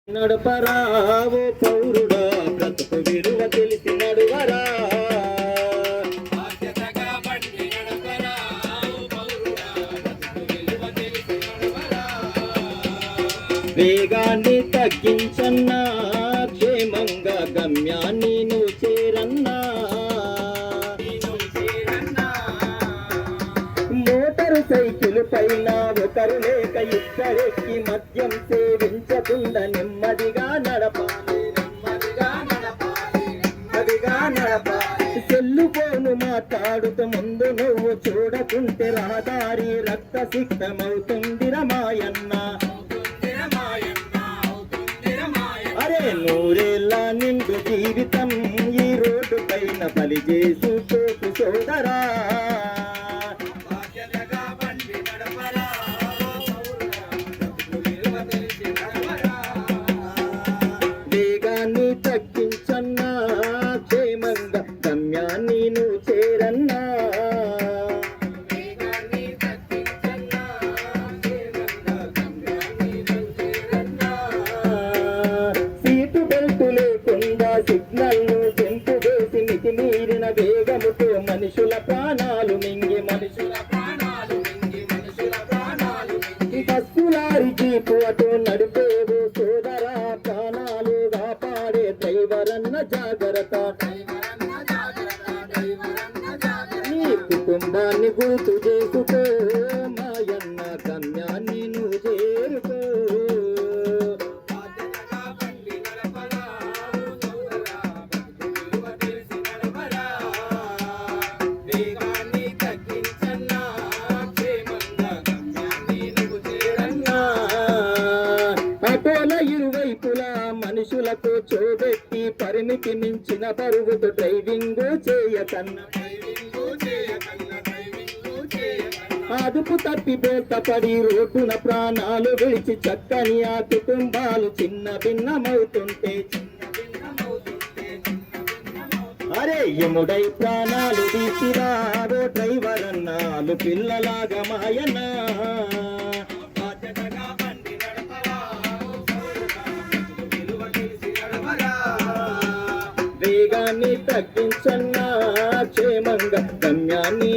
నడపరా ఓ పౌరుడా, బ్రతుకు విలువ తెలిసి నడువరా. వేగాన్ని తగ్గించన్నా, క్షేమంగా గమ్యాన్ని నువ్వు చేరన్నా. మోటారు సైకిల్ పైన ఒకరు లేక ఇద్దరెక్కి మద్యం సేవించకుండా నెమ్మదిగా నడపాలి, నెమ్మదిగా నడపాలి. సెల్లు ఫోను మాట్లాడుతూ ముందు నువ్వు చూడకుంటే రహదారి రక్తసిక్తమవుతుంది రమాయన్న. అరే నూరేళ్ళ నిండు జీవితం ఈ రోడ్డు పైన బలి చేసుకోకు సోదరా. వేగాన్ని తగ్గించన్నా, క్షేమంగా గమ్యాన్ని నువ్వు చేరన్నా. సీటు బెల్ట్ లేకుండా సిగ్నల్ ను జంపు వేసి మితిమీరిన వేగముతో మనుషుల ప్రాణాలు మింగి బస్సు లారీ జీపు అటు నడిపేవు సోదరా. ప్రాణాలు కాపాడే డ్రైవరన్న జాగ్రత్త. నీ కుటుంబాన్ని గుర్తు చేసుకో మాయన్న, గమ్యాన్ని నువ్వు చేరుకో. ఆటోల ఇరువైపులా మనుషులకు చూపెట్టి పరిమితి మించిన పరుగుతో డ్రైవింగ్ చేయకన్నా. అదుపు తప్పి బోల్తపడి రోడ్డున ప్రాణాలు విడిచి చక్కని ఆ కుటుంబాలు చిన్న భిన్నమవుతుంటే. అరే ఎముడై ప్రాణాలు తీసిరారో డ్రైవర్ అన్నాలు పిల్లలాగా మాయన్నా. వేగాన్ని తగ్గించన్నా, క్షేమంగా గమ్యాన్ని